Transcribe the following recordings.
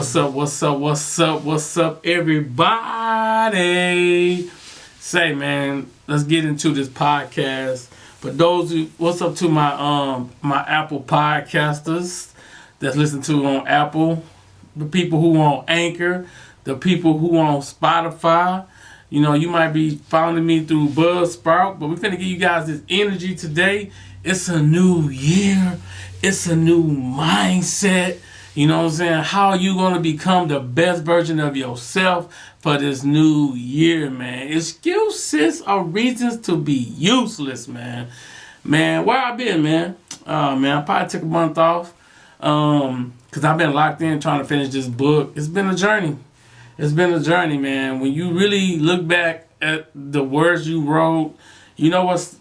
What's up, what's up, what's up, what's up, everybody? Say, man, let's get into this podcast. For those who, what's up to my Apple podcasters that's listening to on Apple, the people who on Anchor, the people who on Spotify. You know, you might be following me through Buzzsprout, but we're finna give you guys this energy today. It's a new year. It's a new mindset. You know what I'm saying? How are you going to become the best version of yourself for this new year, man? Excuses are reasons to be useless, man. Man, where I been, man? Man, I probably took a month off because I've been locked in trying to finish this book. It's been a journey. It's been a journey, man. When you really look back at the words you wrote, you know what's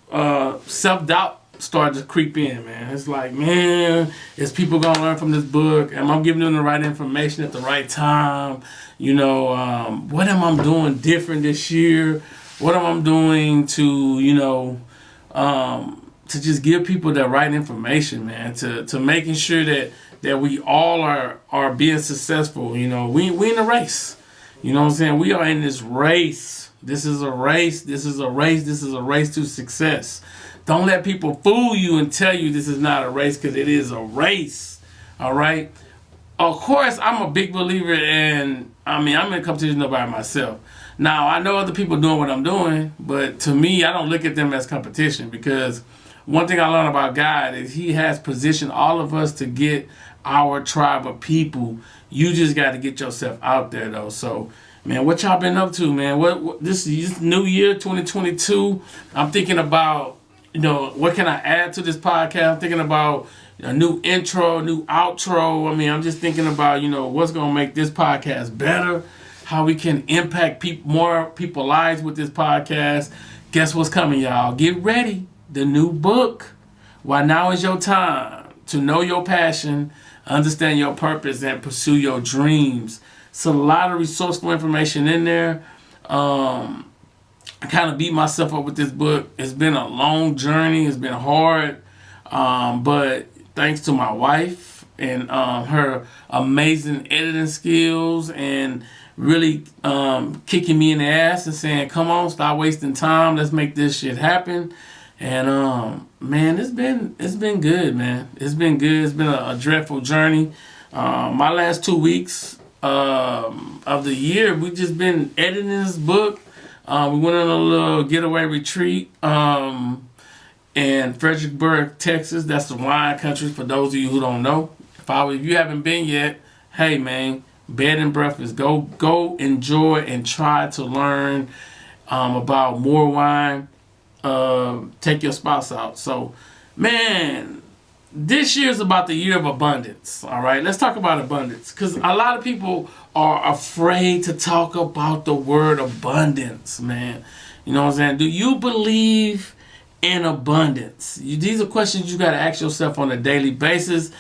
self-doubt started to creep in, man. It's like, man, is people gonna learn from this book? Am I giving them the right information at the right time? You know, what am I doing different this year? What am I doing to, you know, to just give people the right information, man? To making sure that we all are being successful. You know, we in a race. You know what I'm saying? We are in this race. This is a race. This is a race. This is a race to success. Don't let people fool you and tell you this is not a race, because it is a race. All right? Of course, I'm a big believer in, I'm in a competition by myself. Now, I know other people doing what I'm doing, but to me, I don't look at them as competition, because one thing I learned about God is He has positioned all of us to get our tribe of people. You just got to get yourself out there, though. So, man, what y'all been up to, man? What this new year, 2022, I'm thinking about, you know, what can I add to this podcast? I'm thinking about a new intro, new outro. I mean, I'm just thinking about, you know, what's going to make this podcast better, how we can impact more people's lives with this podcast. Guess what's coming, y'all? Get ready. The new book, Why Now Is Your Time, to know your passion, understand your purpose, and pursue your dreams. It's a lot of resourceful information in there. I kind of beat myself up with this book. It's been a long journey. It's been hard. But thanks to my wife and her amazing editing skills and really kicking me in the ass and saying, come on, stop wasting time. Let's make this shit happen. And man, it's been good, man. It's been good. It's been a dreadful journey. My last 2 weeks of the year, we just been editing this book. We went on a little getaway retreat in Fredericksburg, Texas. That's the wine country for those of you who don't know. If you haven't been yet, hey man, bed and breakfast. Go enjoy and try to learn about more wine. Take your spouse out. So, man, this year is about the year of abundance. All right, let's talk about abundance, because a lot of people are afraid to talk about the word abundance, man. You know what I'm saying? Do you believe in abundance? These are questions you got to ask yourself on a daily basis.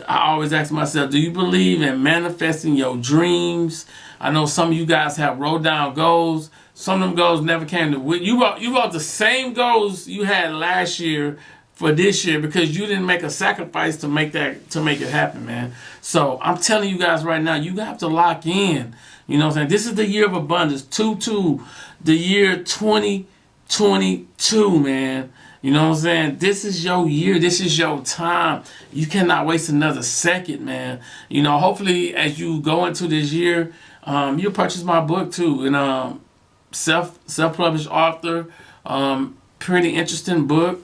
I always ask myself, do you believe in manifesting your dreams? I know some of you guys have wrote down goals. Some of them goals never came to you wrote the same goals you had last year for this year, because you didn't make a sacrifice to make it happen, man. So I'm telling you guys right now, you have to lock in. You know what I'm saying? This is the year of abundance. 2-2, the year 2022, man. You know what I'm saying? This is your year. This is your time. You cannot waste another second, man. You know, hopefully as you go into this year, you'll purchase my book too. And self-published author, pretty interesting book.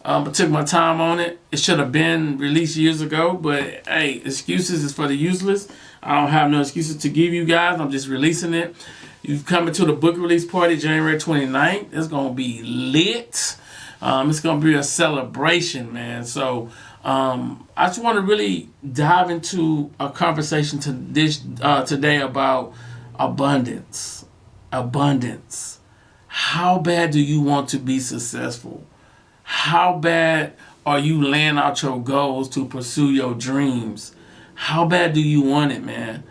I took my time on it. It should have been released years ago, but hey, excuses is for the useless. I don't have no excuses to give you guys. I'm just releasing it. You've come to the book release party January 29th. It's going to be lit. It's going to be a celebration, man. So I just want to really dive into a conversation today about abundance. Abundance. How bad do you want to be successful? How bad are you laying out your goals to pursue your dreams? How bad do you want it, man?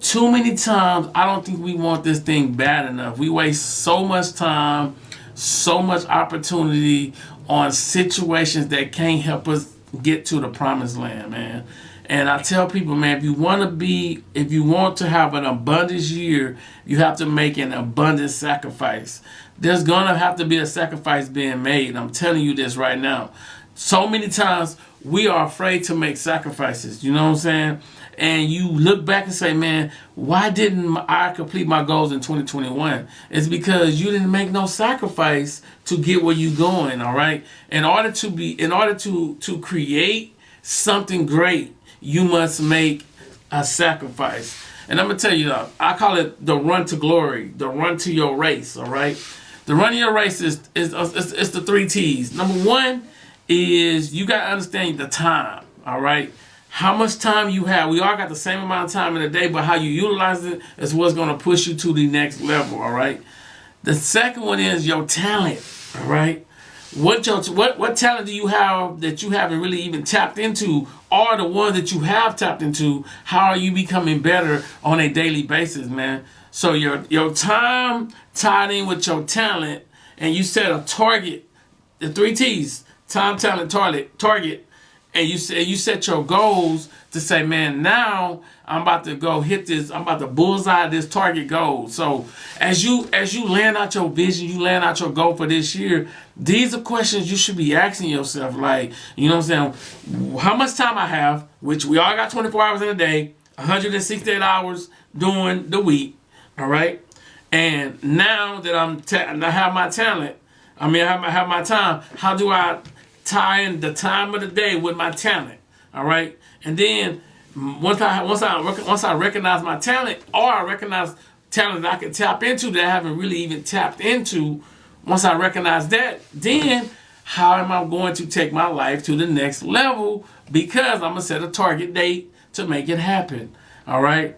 Too many times, I don't think we want this thing bad enough. We waste so much time, so much opportunity on situations that can't help us get to the promised land, man. And I tell people, man, if you want to have an abundance year, you have to make an abundant sacrifice. There's gonna have to be a sacrifice being made. I'm telling you this right now. So many times we are afraid to make sacrifices. You know what I'm saying? And you look back and say, man, why didn't I complete my goals in 2021? It's because you didn't make no sacrifice to get where you're going. All right. In order to create something great, you must make a sacrifice. And I'm gonna tell you, I call it the run to glory, the run to your race. All right. The run to your race is the 3 T's. Number 1 is you got to understand the time, all right? How much time you have. We all got the same amount of time in a day, but how you utilize it is what's going to push you to the next level, all right? The second one is your talent, all right? What talent do you have that you haven't really even tapped into, or the one that you have tapped into, how are you becoming better on a daily basis, man? So your time tied in with your talent, and you set a target, the 3 T's, time, talent, target, and you set your goals to say, man, now I'm about to go hit this. I'm about to bullseye this target goal. So as you land out your vision, you land out your goal for this year. These are questions you should be asking yourself. Like, you know what I'm saying? How much time I have, which we all got 24 hours in a day, 168 hours during the week. All right. And now that I have my talent, I have my time. How do I tie in the time of the day with my talent? All right. And then once I recognize my talent, or I recognize talent that I can tap into that I haven't really even tapped into, once I recognize that, then how am I going to take my life to the next level? Because I'm going to set a target date to make it happen. All right.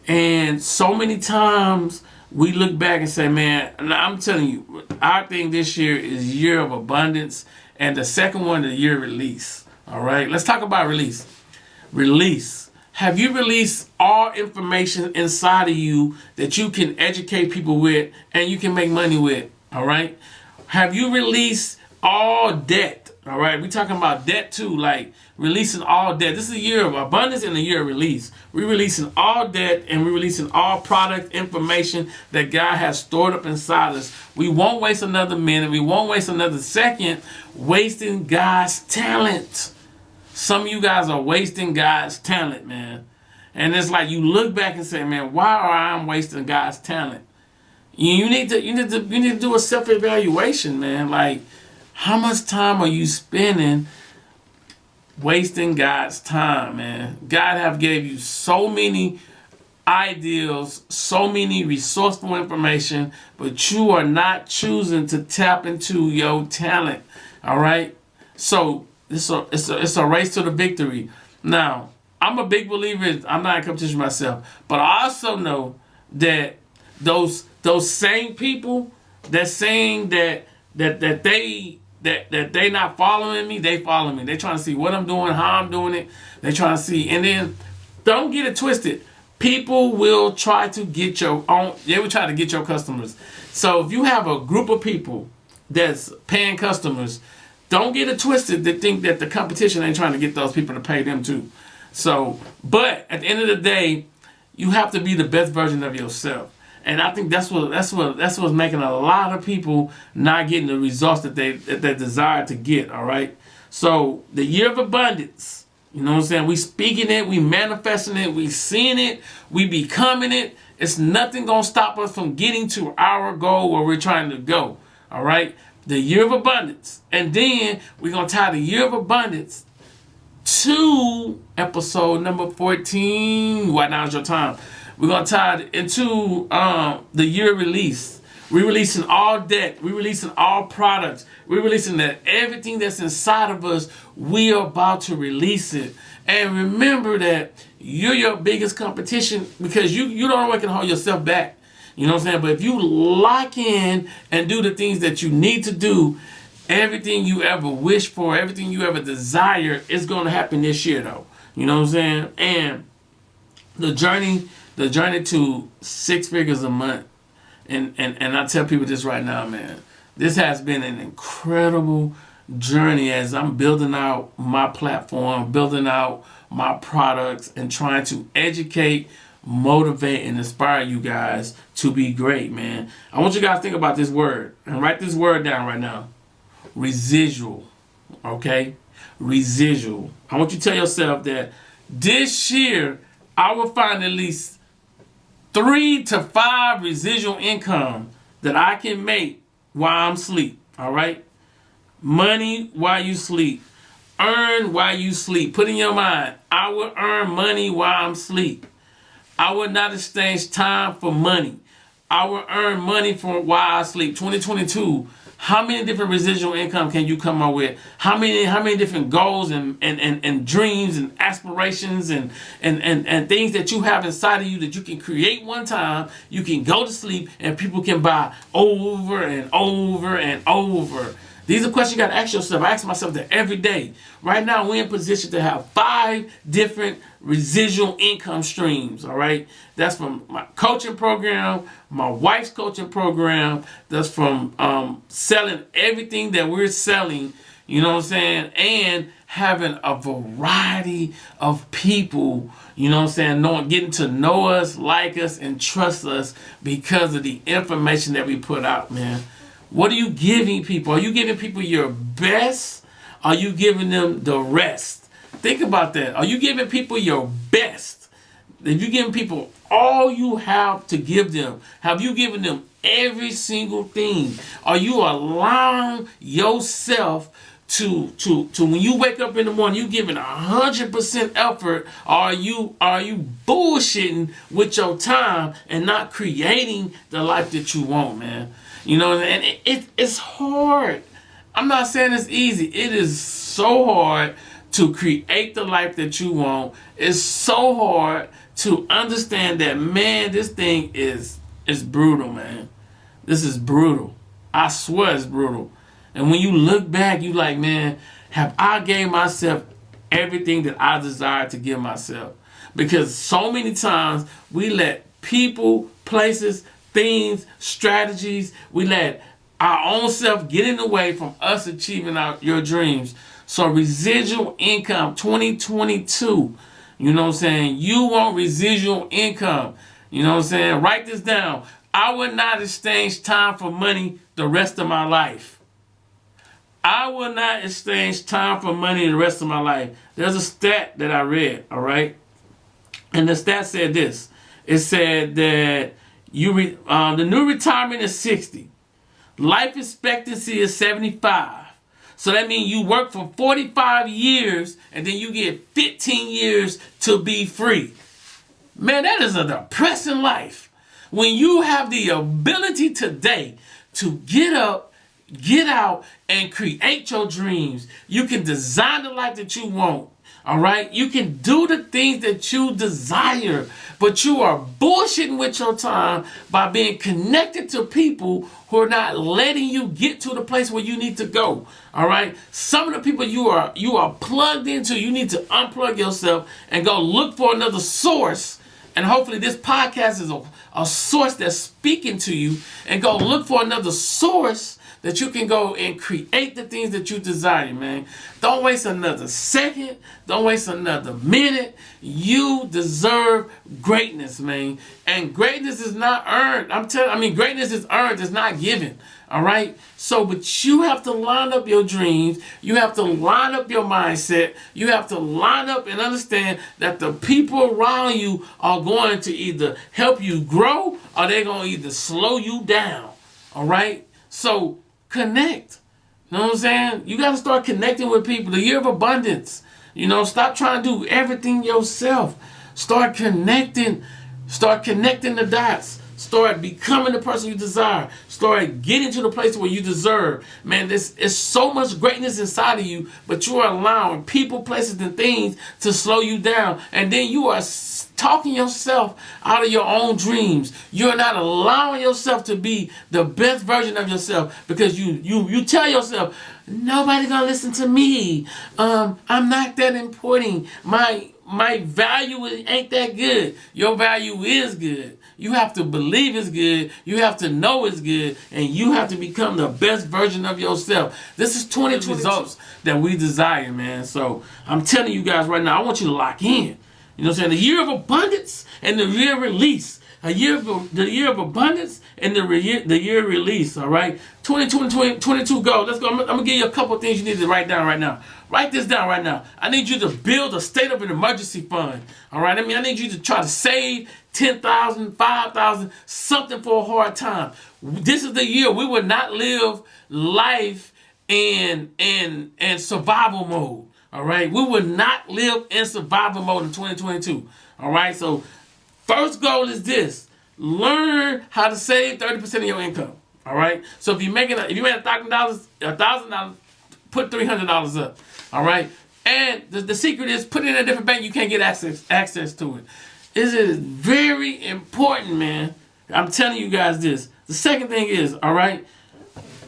And so many times we look back and say, man, I'm telling you, our thing this year is year of abundance. And the second one, the year of release. All right. Let's talk about release. Release. Have you released all information inside of you that you can educate people with and you can make money with? All right. Have you released all debt? All right. We're talking about debt too, like releasing all debt. This is a year of abundance and a year of release. We're releasing all debt and we're releasing all product information that God has stored up inside us. We won't waste another minute. We won't waste another second wasting God's talent. Some of you guys are wasting God's talent, man. And it's like you look back and say, man, why are I wasting God's talent? You need to do a self-evaluation, man. Like, how much time are you spending wasting God's time, man? God have gave you so many ideals, so many resourceful information, but you are not choosing to tap into your talent. All right. So it's a race to the victory. Now, I'm a big believer. I'm not in competition myself, but I also know that those same people that saying that they not following me, they follow me. They trying to see what I'm doing, how I'm doing it. They trying to see, and then don't get it twisted. People will try to get your own. They will try to get your customers. So if you have a group of people that's paying customers, don't get it twisted to think that the competition ain't trying to get those people to pay them too. So, but at the end of the day, you have to be the best version of yourself. And I think that's what's making a lot of people not getting the results that they desire to get. All right. So the year of abundance, you know what I'm saying? We speaking it, we manifesting it, we seeing it, we becoming it. It's nothing gonna stop us from getting to our goal where we're trying to go. All right. The year of abundance, and then we're gonna tie the year of abundance to episode number 14. Why Now Is Your Time? We're going to tie it into the year release. We're releasing all debt. We're releasing all products. We're releasing that everything that's inside of us, we are about to release it. And remember that you're your biggest competition, because you don't always can hold yourself back. You know what I'm saying? But if you lock in and do the things that you need to do, everything you ever wish for, everything you ever desire is going to happen this year, though. You know what I'm saying? And the journey to 6 figures a month, and I tell people this right now, man, this has been an incredible journey as I'm building out my platform, building out my products, and trying to educate, motivate, and inspire you guys to be great, man. I want you guys to think about this word and write this word down right now. Residual. Okay? Residual. I want you to tell yourself that this year I will find at least 3 to 5 residual income that I can make while I'm asleep. All right? Money while you sleep. Earn while you sleep. Put in your mind, I will earn money while I'm asleep. I will not exchange time for money. I will earn money for while I sleep. 2022. How many different residual income can you come up with? How many different goals and dreams and aspirations and things that you have inside of you that you can create one time, you can go to sleep, and people can buy over and over and over. These are questions you got to ask yourself. I ask myself that every day. Right now, we're in position to have 5 different residual income streams, all right? That's from my coaching program, my wife's coaching program. That's from selling everything that we're selling, you know what I'm saying? And having a variety of people, you know what I'm saying, getting to know us, like us, and trust us because of the information that we put out, man. What are you giving people? Are you giving people your best? Are you giving them the rest? Think about that. Are you giving people your best? If you're giving people all you have to give them, have you given them every single thing? Are you allowing yourself to when you wake up in the morning, you giving 100% effort? Are you bullshitting with your time and not creating the life that you want, man? You know, and it's hard. I'm not saying it's easy. It is so hard to create the life that you want. It's so hard to understand that, man, this thing is brutal, man. This is brutal. I swear it's brutal. And when you look back, you like, man, have I gave myself everything that I desire to give myself? Because so many times we let people, places, things, strategies, we let our own self get in the way from us achieving your dreams. So residual income 2022, you know what I'm saying? You want residual income. You know what I'm saying? Write this down. I would not exchange time for money the rest of my life. I will not exchange time for money the rest of my life. There's a stat that I read, all right? And the stat said this. It said that the new retirement is 60. Life expectancy is 75. So that means you work for 45 years and then you get 15 years to be free. Man, that is a depressing life. When you have the ability today to get up, get out, and create your dreams, you can design the life that you want. All right, you can do the things that you desire, but you are bullshitting with your time by being connected to people who are not letting you get to the place where you need to go. All right, some of the people you are plugged into, you need to unplug yourself and go look for another source. And hopefully this podcast is a source that's speaking to you, and go look for another source that you can go and create the things that you desire, man. Don't waste another second. Don't waste another minute. You deserve greatness, man. And greatness is not earned. Greatness is earned. It's not given. All right? So, but you have to line up your dreams. You have to line up your mindset. You have to line up and understand that the people around you are going to either help you grow or they're going to either slow you down. All right? So, connect. You know what I'm saying? You got to start connecting with people. The year of abundance. You know, stop trying to do everything yourself. Start connecting. Start connecting the dots. Start becoming the person you desire. Start getting to the place where you deserve. Man, there's so much greatness inside of you, but you are allowing people, places, and things to slow you down. And then you are talking yourself out of your own dreams. You're not allowing yourself to be the best version of yourself because you tell yourself, nobody gonna listen to me. I'm not that important. My value ain't that good. Your value is good. You have to believe it's good. You have to know it's good. And you have to become the best version of yourself. This is 2022 results that we desire, man. So I'm telling you guys right now, I want you to lock in. You know what I'm saying? The year of abundance and the year of release. The year of abundance and the year of release, all right? 2022 go. Let's go. I'm going to give you a couple things you need to write down right now. Write this down right now. I need you to build a state of an emergency fund, all right? I need you to try to save 10,000, 5,000, something for a hard time. This is the year we will not live life in survival mode, all right? We will not live in survival mode in 2022, all right? So first goal is this: learn how to save 30% of your income. All right. So if you made $1,000, put $300 up. All right. And the secret is put it in a different bank. You can't get access to it. It is very important, man. I'm telling you guys this. The second thing is, all right,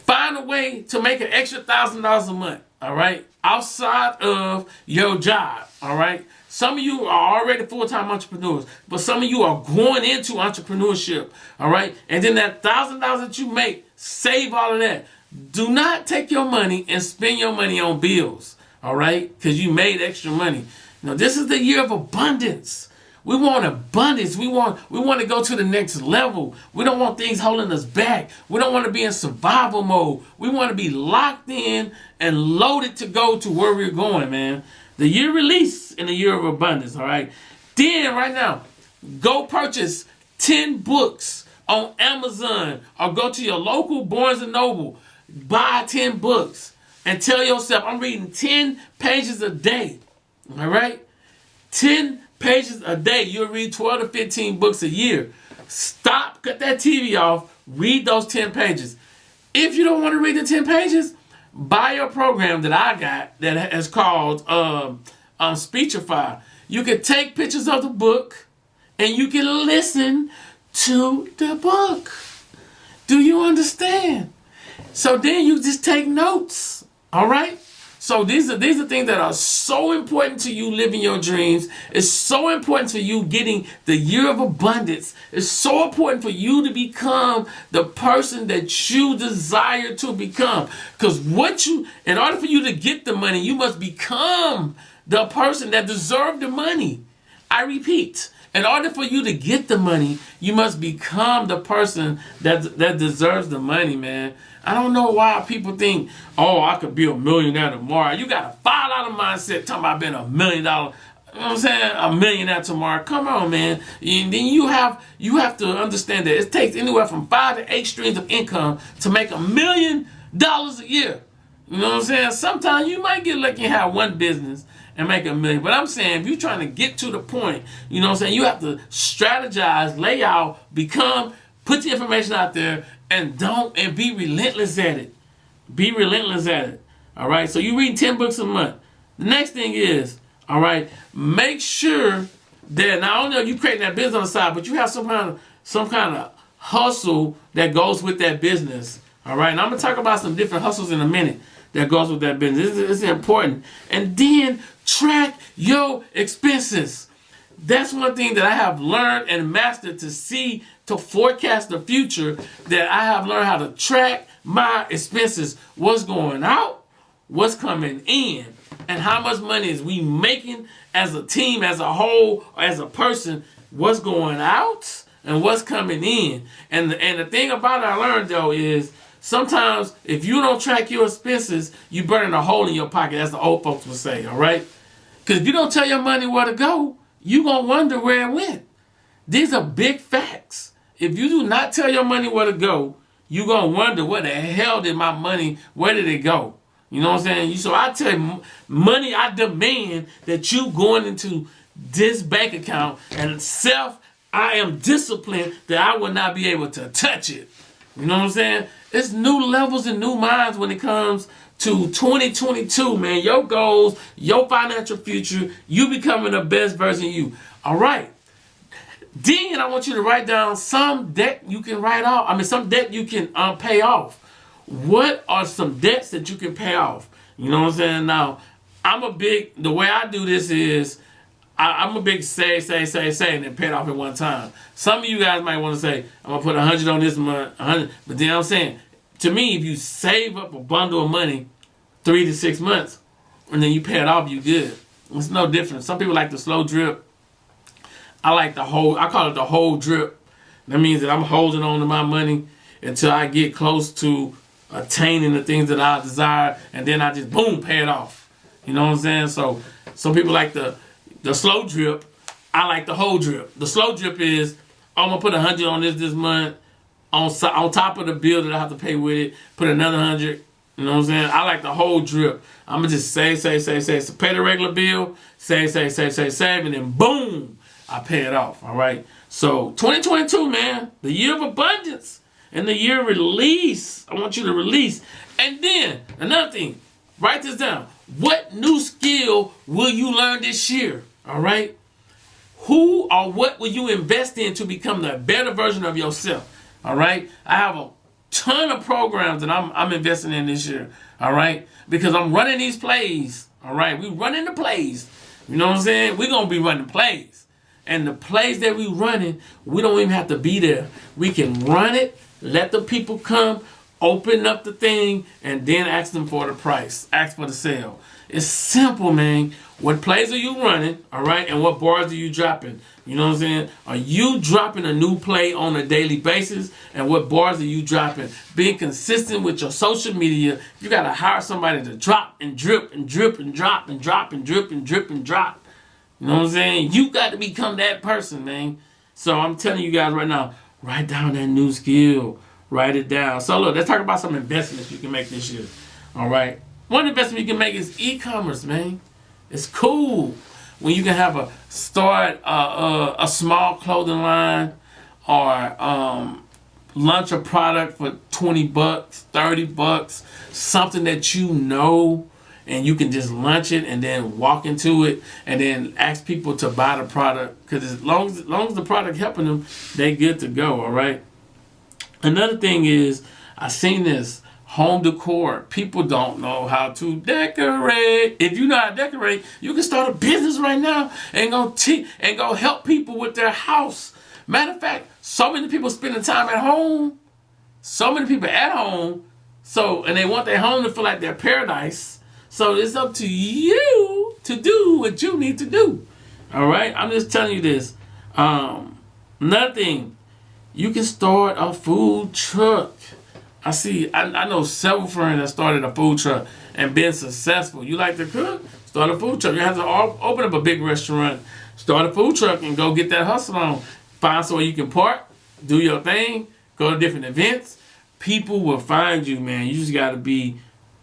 find a way to make an extra $1,000 a month. All right, outside of your job. All right. Some of you are already full-time entrepreneurs, but some of you are going into entrepreneurship, all right? And then that $1,000 that you make, save all of that. Do not take your money and spend your money on bills, all right? Because you made extra money. Now, this is the year of abundance. We want abundance. We want to go to the next level. We don't want things holding us back. We don't want to be in survival mode. We want to be locked in and loaded to go to where we're going, man. The year release and the year of abundance, all right? Then, right now, go purchase 10 books on Amazon or go to your local Barnes & Noble. Buy 10 books and tell yourself, I'm reading 10 pages a day, all right? 10 pages a day. You'll read 12 to 15 books a year. Stop, cut that TV off, read those 10 pages. If you don't want to read the 10 pages, buy a program that I got that is called Speechify. You can take pictures of the book and you can listen to the book. Do you understand? So then you just take notes. All right? So these are things that are so important to you living your dreams. It's so important for you getting the year of abundance. It's so important for you to become the person that you desire to become. Because in order for you to get the money, you must become the person that deserves the money. I repeat, in order for you to get the money, you must become the person that deserves the money, man. I don't know why people think, oh, I could be a millionaire tomorrow. You got a $5 mindset talking about being $1 million. You know what I'm saying? A millionaire tomorrow. Come on, man. And then you have to understand that it takes anywhere from 5 to 8 streams of income to make $1 million a year. You know what I'm saying? Sometimes you might get lucky and have one business and make $1 million. But I'm saying if you're trying to get to the point, you know what I'm saying, you have to strategize, lay out, put the information out there, and be relentless at it. Be relentless at it. All right? So you read 10 books a month. The next thing is, all right, make sure that not only are you creating that business on the side, but you have some kind of hustle that goes with that business. All right? And I'm going to talk about some different hustles in a minute that goes with that business. This is important. And then track your expenses. That's one thing that I have learned and mastered to forecast the future, that I have learned how to track my expenses. What's going out, what's coming in, and how much money is we making as a team, as a whole, or as a person. What's going out and what's coming in. And the thing about it I learned, though, is sometimes if you don't track your expenses, you burning a hole in your pocket, as the old folks would say, all right? Because if you don't tell your money where to go, you're going to wonder where it went. These are big facts. If you do not tell your money where to go, you're going to wonder, where the hell did my money, where did it go? You know what I'm saying? So I tell you, money, I demand that you going into this bank account, and I am disciplined that I will not be able to touch it. You know what I'm saying? It's new levels and new minds when it comes to 2022, man. Your goals, your financial future, you becoming the best version of you. All right. Then I want you to write down some debt you can write off. Some debt you can pay off. What are some debts that you can pay off? You know what I'm saying? Now, the way I do this is I'm a big save, and then pay it off at one time. Some of you guys might want to say, I'm going to put 100 on this month, 100. But then I'm saying, to me, if you save up a bundle of money 3 to 6 months, and then you pay it off, you good. It's no different. Some people like the slow drip. I call it the whole drip. That means that I'm holding on to my money until I get close to attaining the things that I desire, and then I just, boom, pay it off. You know what I'm saying? So some people like the slow drip. I like the whole drip. The slow drip is, I'm going to put 100 on this month, on top of the bill that I have to pay with it, put another 100. You know what I'm saying? I like the whole drip. I'm going to just save. So pay the regular bill, save, and then boom, I pay it off. All right? So 2022, man, the year of abundance and the year of release. I want you to release. And then, another thing, write this down. What new skill will you learn this year? All right? Who or what will you invest in to become the better version of yourself? All right? I have a ton of programs that I'm investing in this year. All right? Because I'm running these plays. All right? We running the plays. You know what I'm saying? We're going to be running plays. And the plays that we running, we don't even have to be there. We can run it, let the people come, open up the thing, and then ask them for the price. Ask for the sale. It's simple, man. What plays are you running, all right, and what bars are you dropping? You know what I'm saying? Are you dropping a new play on a daily basis, and what bars are you dropping? Being consistent with your social media, you got to hire somebody to drop and drip and drip and drop and drop and drip and drip and drop. You know what I'm saying? You got to become that person, man. So I'm telling you guys right now, write down that new skill. Write it down. So look, let's talk about some investments you can make this year. All right. One investment you can make is e-commerce, man. It's cool when you can have a small clothing line or launch a product for $20, $30, something that you know, and you can just launch it and then walk into it and then ask people to buy the product, because as long as the product helping them, they good to go. All right. Another thing is, I seen this home decor. People don't know how to decorate. If you know how to decorate, you can start a business right now and go help people with their house. Matter of fact, so many people spending time at home. So many people at home. And they want their home to feel like their paradise. So it's up to you to do what you need to do. All right? I'm just telling you this. Another thing. You can start a food truck. I know several friends that started a food truck and been successful. You like to cook? Start a food truck. You have to open up a big restaurant. Start a food truck and go get that hustle on. Find somewhere you can park, do your thing, go to different events. People will find you, man. You just got to be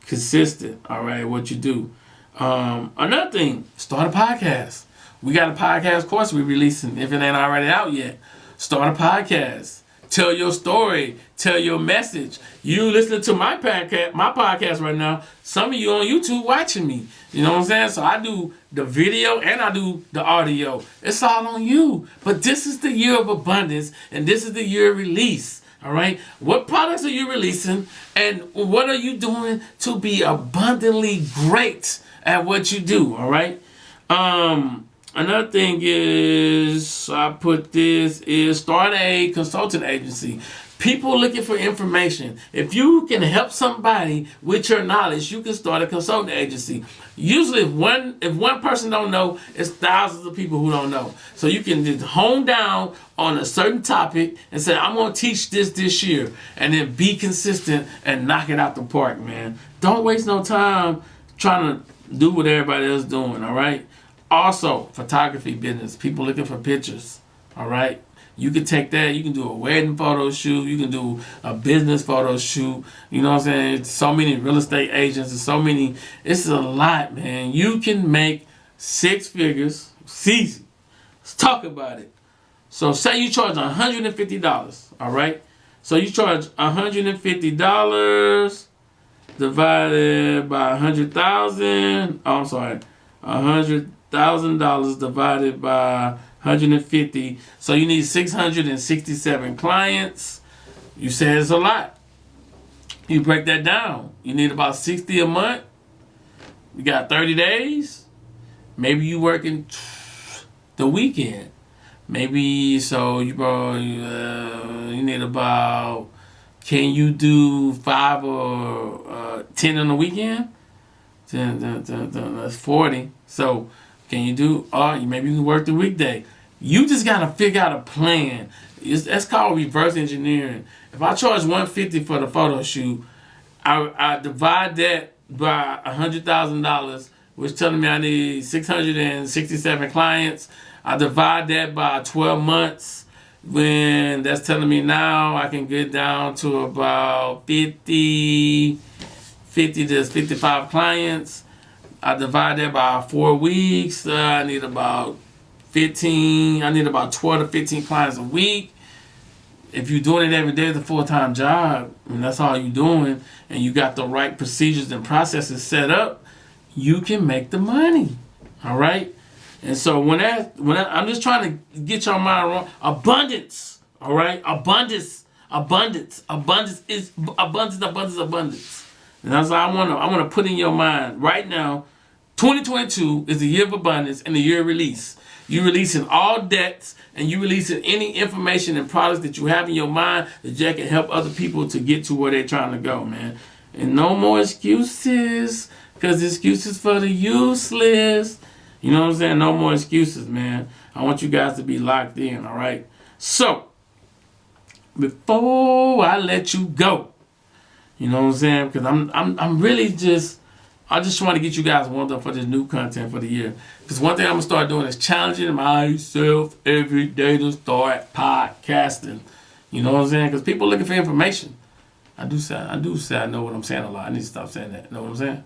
consistent, all right, what you do. Another thing, start a podcast. We got a podcast course we're releasing if it ain't already out yet. Start a podcast. Tell your story. Tell your message. You listening to my podcast right now. Some of you on YouTube watching me. You know what I'm saying? So I do the video and I do the audio. It's all on you. But this is the year of abundance, and this is the year of release. All right? What products are you releasing, and what are you doing to be abundantly great at what you do? All right? Another thing is, start a consulting agency. People looking for information. If you can help somebody with your knowledge, you can start a consulting agency. Usually, if one person don't know, it's thousands of people who don't know. So you can just hone down on a certain topic and say, I'm going to teach this year, and then be consistent and knock it out the park, man. Don't waste no time trying to do what everybody else is doing, all right? Also, photography business. People looking for pictures. All right? You can take that. You can do a wedding photo shoot. You can do a business photo shoot. You know what I'm saying? It's so many real estate agents. And it's a lot, man. You can make 6 figures. It's easy. Let's talk about it. So say you charge $150. All right? So you charge $150 divided by 100,000. Oh, I'm sorry. $100,000 divided by 150. So you need 667 clients. You say it's a lot. You break that down. You need about 60 a month. You got 30 days. Maybe you working the weekend. Maybe so you probably you need about, can you do 5 or 10 on the weekend? 10, that's 40. So can you do, maybe you can work the weekday. You just got to figure out a plan. That's called reverse engineering. If I charge $150 for the photo shoot, I divide that by $100,000, which telling me I need 667 clients. I divide that by 12 months, when that's telling me now I can get down to about 50 to 55 clients. I divide that by 4 weeks. I need about 12 to 15 clients a week. If you're doing it every day, it's a full-time job, and that's all you're doing, and you got the right procedures and processes set up, you can make the money. All right? And so when I'm just trying to get your mind wrong. Abundance. All right? Abundance is abundance. And that's what I want to put in your mind right now. 2022 is the year of abundance and the year of release. You're releasing all debts, and you're releasing any information and products that you have in your mind that can help other people to get to where they're trying to go, man. And no more excuses, because excuses for the useless. You know what I'm saying? No more excuses, man. I want you guys to be locked in, all right? So, before I let you go, you know what I'm saying? Because I'm really I just want to get you guys warmed up for this new content for the year. Because one thing I'm going to start doing is challenging myself every day to start podcasting. You know what I'm saying? Because people are looking for information. I do say I know what I'm saying a lot. I need to stop saying that. Know what I'm saying?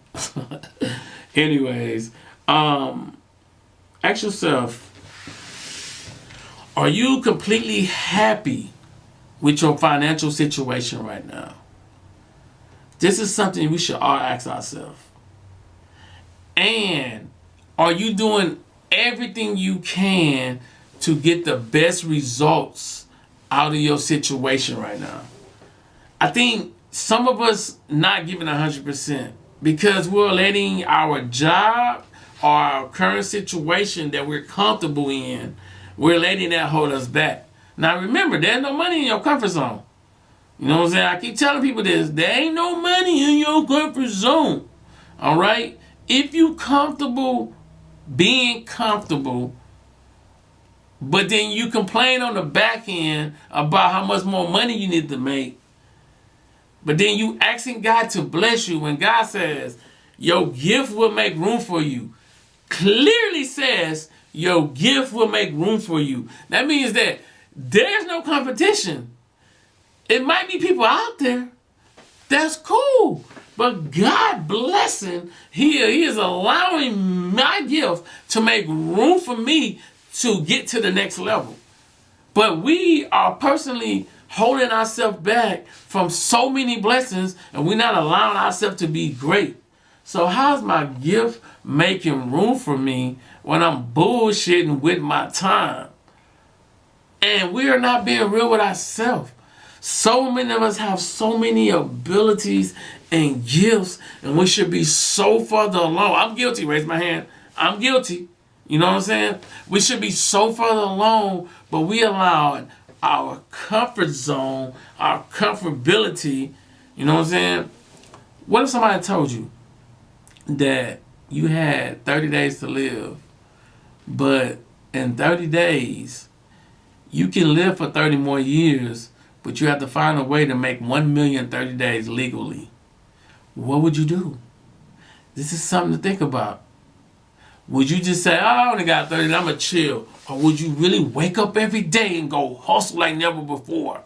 Anyways, ask yourself, are you completely happy with your financial situation right now? This is something we should all ask ourselves. And are you doing everything you can to get the best results out of your situation right now? I think some of us not giving 100% because we're letting our job or our current situation that we're comfortable in, we're letting that hold us back. Now remember, there's no money in your comfort zone. You know what I'm saying? I keep telling people this. There ain't no money in your comfort zone. All right? If you comfortable being comfortable, but then you complain on the back end about how much more money you need to make, but then you asking God to bless you when God says your gift will make room for you. Clearly says your gift will make room for you. That means that there's no competition. It might be people out there. That's cool. But God blessing, He is allowing my gift to make room for me to get to the next level. But we are personally holding ourselves back from so many blessings, and we're not allowing ourselves to be great. So how's my gift making room for me when I'm bullshitting with my time? And we are not being real with ourselves. So many of us have so many abilities and gifts, and we should be so further along. I'm guilty. Raise my hand. I'm guilty. You know what I'm saying? We should be so further along, but we allow our comfort zone, our comfortability. You know what I'm saying? What if somebody told you that you had 30 days to live, but in 30 days, you can live for 30 more years, but you have to find a way to make 1 million 30 days legally? What would you do? This is something to think about. Would you just say, I only got 30, I'm going to chill? Or would you really wake up every day and go hustle like never before?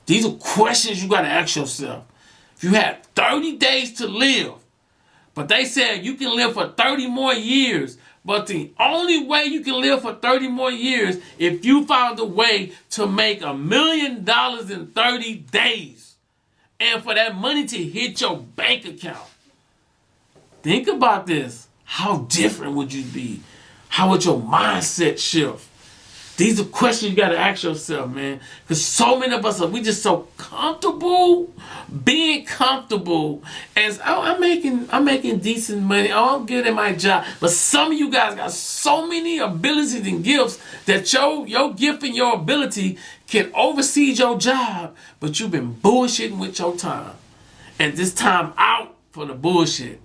These are questions you got to ask yourself. If you had 30 days to live, but they said you can live for 30 more years, but the only way you can live for 30 more years if you found a way to make $1 million in 30 days. And for that money to hit your bank account. Think about this. How different would you be? How would your mindset shift? These are questions you got to ask yourself, man. Because so many of us we just so comfortable being comfortable. As I'm making decent money. Oh, I'm good at my job. But some of you guys got so many abilities and gifts that your gift and your ability can oversee your job. But you've been bullshitting with your time. And this time out for the bullshit.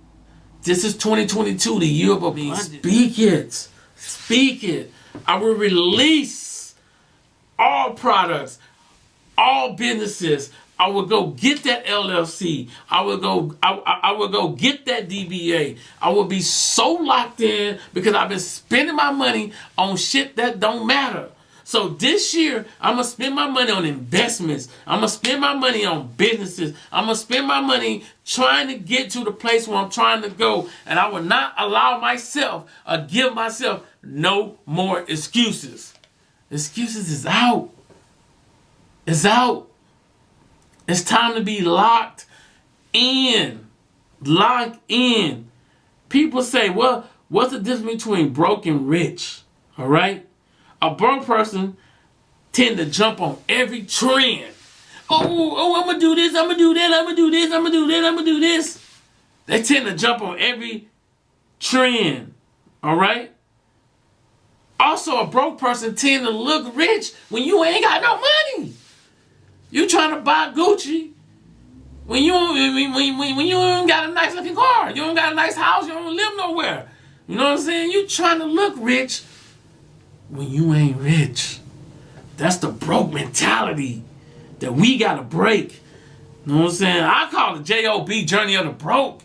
This is 2022, the year of abundance. Speak it. Speak it. I will release all products, all businesses. I will go get that LLC. I will go get that DBA. I will be so locked in because I've been spending my money on shit that don't matter. So this year, I'm going to spend my money on investments. I'm going to spend my money on businesses. I'm going to spend my money trying to get to the place where I'm trying to go. And I will not allow myself or give myself no more excuses. Excuses is out. It's out. It's time to be locked in. Locked in. People say, well, what's the difference between broke and rich? All right? A broke person tend to jump on every trend. Oh, I'm going to do this, I'm going to do that, I'm going to do this, I'm going to do that, I'm going to do this. They tend to jump on every trend. All right? Also, a broke person tend to look rich when you ain't got no money. You trying to buy Gucci when you ain't got a nice looking car. You don't got a nice house. You don't live nowhere. You know what I'm saying? You trying to look rich when you ain't rich. That's the broke mentality that we got to break. You know what I'm saying? I call it J-O-B, Journey of the Broke.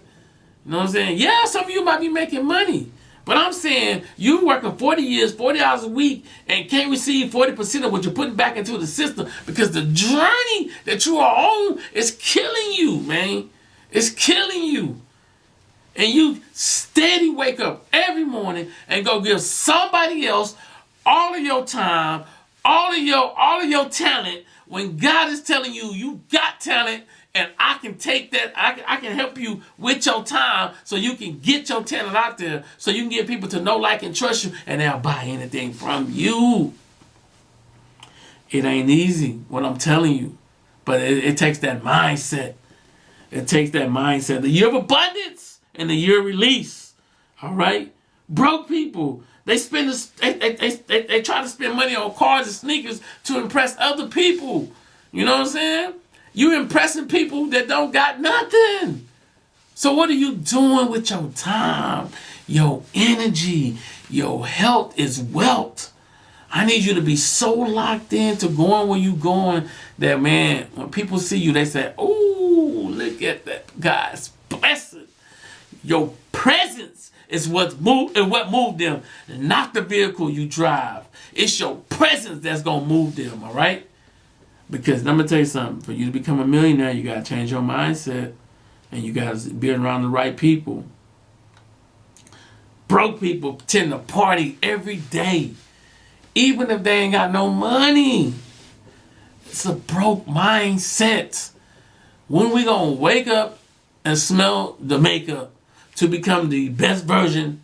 You know what I'm saying? Yeah, some of you might be making money. But I'm saying you working 40 years, 40 hours a week, and can't receive 40% of what you're putting back into the system because the journey that you are on is killing you, man. It's killing you. And you steady wake up every morning and go give somebody else all of your time, all of your talent, when God is telling you, you got talent, and I can take that, I can help you with your time so you can get your talent out there, so you can get people to know, like, and trust you, and they'll buy anything from you. It ain't easy, what I'm telling you, but it takes that mindset. It takes that mindset. The year of abundance and the year of release. All right? Broke people, they try to spend money on cars and sneakers to impress other people. You know what I'm saying? You impressing people that don't got nothing. So what are you doing with your time, your energy, your health is wealth? I need you to be so locked into going where you going that, man, when people see you, they say, "Oh, look at that guy's blessing." Your presence is what moved them, not the vehicle you drive. It's your presence that's gonna move them. All right? Because let me tell you something. For you to become a millionaire, you gotta change your mindset, and you gotta be around the right people. Broke people tend to party every day, even if they ain't got no money. It's a broke mindset. When we gonna wake up and smell the makeup to become the best version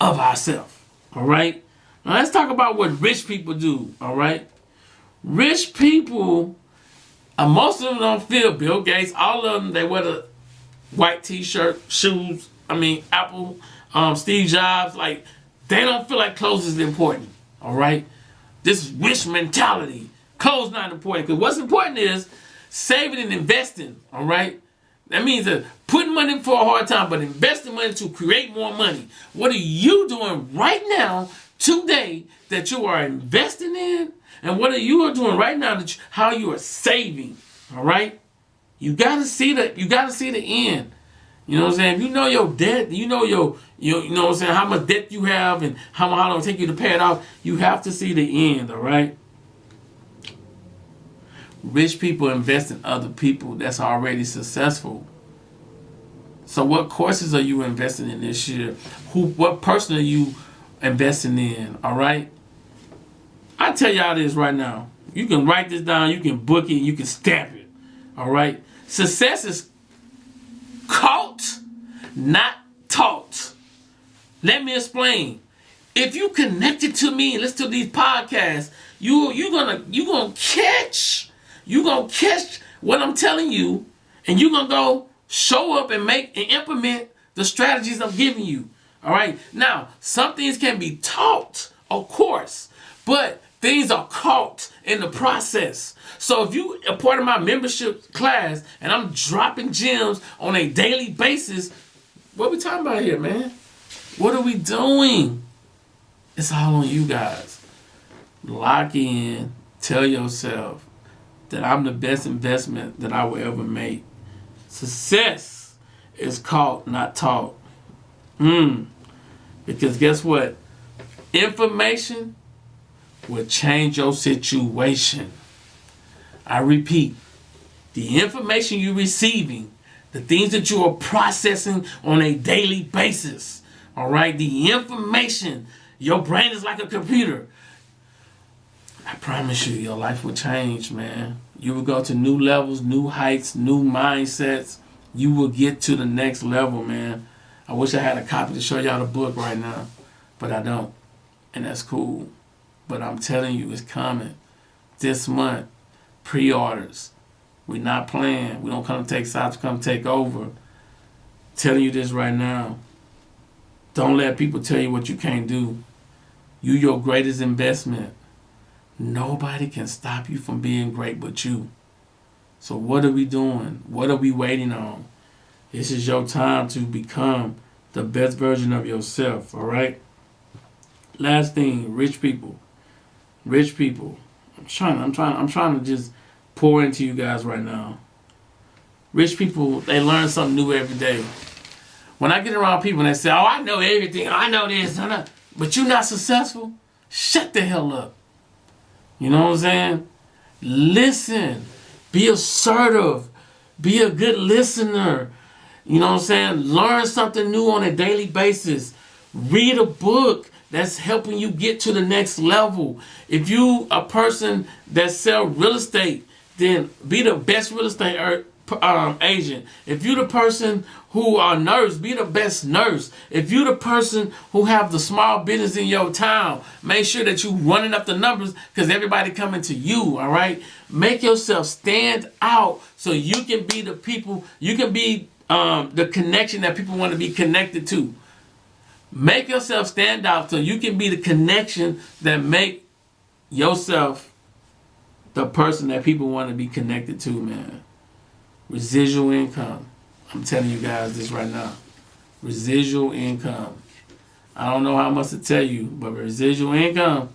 of ourselves? All right? Now let's talk about what rich people do. All right? Rich people, most of them don't feel Bill Gates. All of them, they wear the white t-shirt, shoes. Apple, Steve Jobs. Like, they don't feel like clothes is important. All right? This rich mentality. Clothes not important. Because what's important is saving and investing. All right? That means that putting money for a hard time, but investing money to create more money. What are you doing right now, today, that you are investing in? And what are you doing right now, how you are saving? All right? You gotta see the end. You know what I'm saying? If you know your debt, you know you know what I'm saying, how much debt you have and how long it'll take you to pay it off, you have to see the end, all right? Rich people invest in other people that's already successful. So what courses are you investing in this year? What person are you investing in? All right? I tell y'all this right now. You can write this down, you can book it, you can stamp it. All right? Success is caught, not taught. Let me explain. If you connected to me and listen to these podcasts, you're gonna catch what I'm telling you, and you're gonna go show up and make and implement the strategies I'm giving you. All right. Now, some things can be taught, of course, but things are caught in the process. So if you are part of my membership class and I'm dropping gems on a daily basis, what are we talking about here, man? What are we doing? It's all on you guys. Lock in. Tell yourself that I'm the best investment that I will ever make. Success is caught, not taught. Because guess what? Information will change your situation. I repeat, the information you're receiving, the things that you are processing on a daily basis, all right? The information, your brain is like a computer. I promise you, your life will change, man. You will go to new levels, new heights, new mindsets. You will get to the next level, man. I wish I had a copy to show y'all the book right now, but I don't, and that's cool. But I'm telling you, it's coming this month. Pre-orders. We're not playing. We don't come to take sides, we come to take over. Telling you this right now. Don't let people tell you what you can't do. You your greatest investment. Nobody can stop you from being great but you. So what are we doing? What are we waiting on? This is your time to become the best version of yourself, all right? Last thing, rich people. Rich people. I'm trying to just pour into you guys right now. Rich people, they learn something new every day. When I get around people and they say, "Oh, I know everything. I know this. But you're not successful," shut the hell up. You know what I'm saying? Listen. Be assertive. Be a good listener. You know what I'm saying? Learn something new on a daily basis. Read a book that's helping you get to the next level. If you a person that sell real estate, then be the best real estate agent. If you the person who are nurse, be the best nurse. If you the person who have the small business in your town, make sure that you running up the numbers because everybody coming to you, all right? Make yourself stand out so you can be the people, you can be the connection that people want to be connected to. Make yourself stand out so you can be the connection that make yourself the person that people want to be connected to, man. Residual income. I'm telling you guys this right now. Residual income. I don't know how much to tell you, but residual income,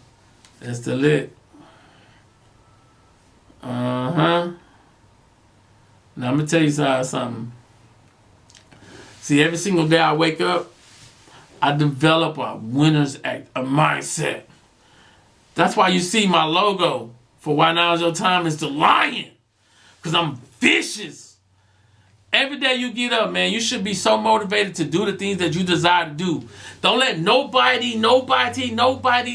that's the lit. Now I'm going to tell you something. See, every single day I wake up, I develop a winner's act, a mindset. That's why you see my logo for Why Now Is Your Time is the lion. Because I'm vicious. Every day you get up, man, you should be so motivated to do the things that you desire to do. Don't let nobody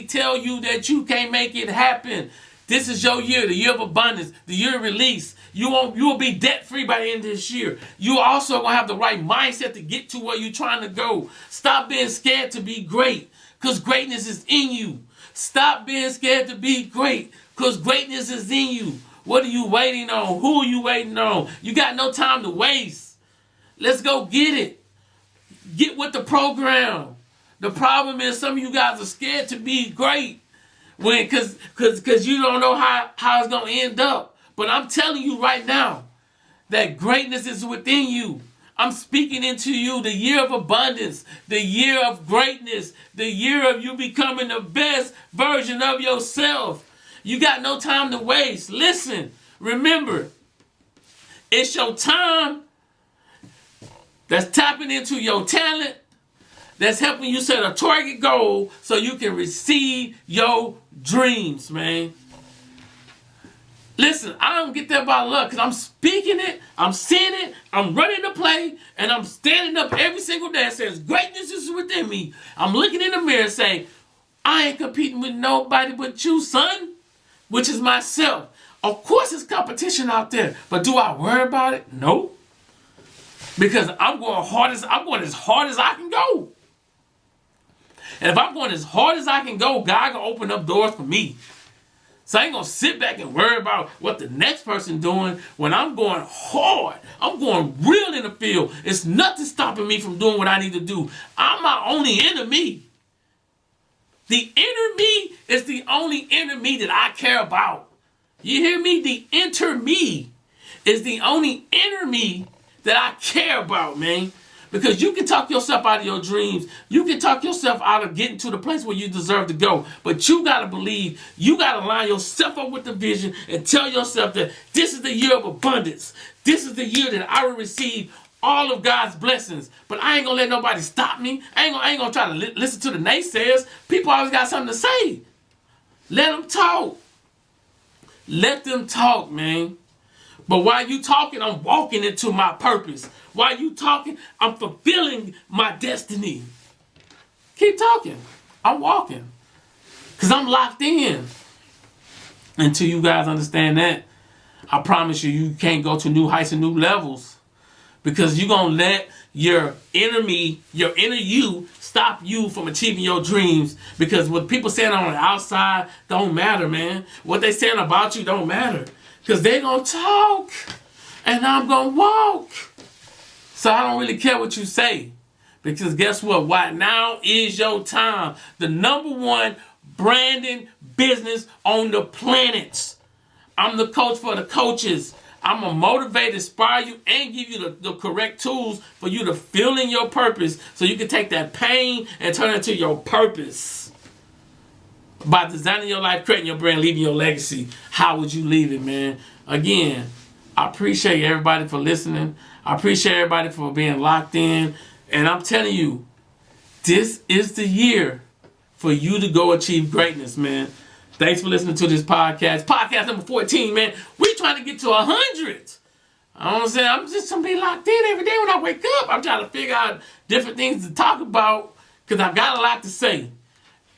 tell you that you can't make it happen. This is your year, the year of abundance, the year of release. You will be debt-free by the end of this year. You also going to have the right mindset to get to where you're trying to go. Stop being scared to be great, because greatness is in you. Stop being scared to be great, because greatness is in you. What are you waiting on? Who are you waiting on? You got no time to waste. Let's go get it. Get with the program. The problem is some of you guys are scared to be great. Because you don't know how it's going to end up. But I'm telling you right now that greatness is within you. I'm speaking into you the year of abundance, the year of greatness, the year of you becoming the best version of yourself. You got no time to waste. Listen, remember, it's your time that's tapping into your talent, that's helping you set a target goal so you can receive your dreams, man. Listen, I don't get there by luck because I'm speaking it, I'm seeing it, I'm running the play, and I'm standing up every single day and says, greatness is within me. I'm looking in the mirror saying, I ain't competing with nobody but you, son, which is myself. Of course there's competition out there, but do I worry about it? No. Because I'm going as hard as I can go. And if I'm going as hard as I can go, God can open up doors for me. So I ain't going to sit back and worry about what the next person doing when I'm going hard. I'm going real in the field. It's nothing stopping me from doing what I need to do. I'm my only enemy. The inner me is the only enemy that I care about. You hear me? The inner me is the only inner me that I care about, man. Because you can talk yourself out of your dreams. You can talk yourself out of getting to the place where you deserve to go. But you got to believe, you got to line yourself up with the vision and tell yourself that this is the year of abundance. This is the year that I will receive all of God's blessings. But I ain't going to let nobody stop me. I ain't gonna try to listen to the naysayers. People always got something to say. Let them talk. Let them talk, man. But while you talking, I'm walking into my purpose. While you talking, I'm fulfilling my destiny. Keep talking. I'm walking. Because I'm locked in. Until you guys understand that, I promise you, you can't go to new heights and new levels. Because you're going to let your inner me, your inner you, stop you from achieving your dreams. Because what people saying on the outside don't matter, man. What they saying about you don't matter. Because they're going to talk. And I'm going to walk. So I don't really care what you say. Because guess what? Why now is your time. The #1 branding business on the planet. I'm the coach for the coaches. I'm going to motivate, inspire you, and give you the correct tools for you to fill in your purpose so you can take that pain and turn it into your purpose. By designing your life, creating your brand, leaving your legacy. How would you leave it, man? Again, I appreciate everybody for listening. I appreciate everybody for being locked in. And I'm telling you, this is the year for you to go achieve greatness, man. Thanks for listening to this podcast. Podcast number 14, man. We trying to get to 100. I don't know what I'm saying. I'm just going to be locked in every day when I wake up. I'm trying to figure out different things to talk about because I've got a lot to say.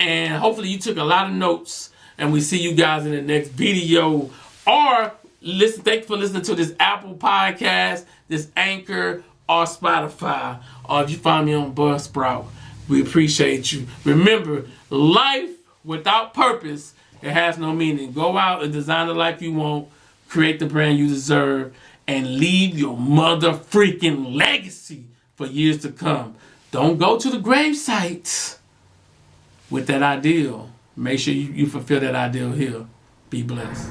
And hopefully you took a lot of notes. And we see you guys in the next video. Or thank you for listening to this Apple podcast, this Anchor, or Spotify. Or if you find me on Buzzsprout, we appreciate you. Remember, life without purpose, it has no meaning. Go out and design the life you want, create the brand you deserve, and leave your mother freaking legacy for years to come. Don't go to the gravesite with that ideal. Make sure you fulfill that ideal here. Be blessed.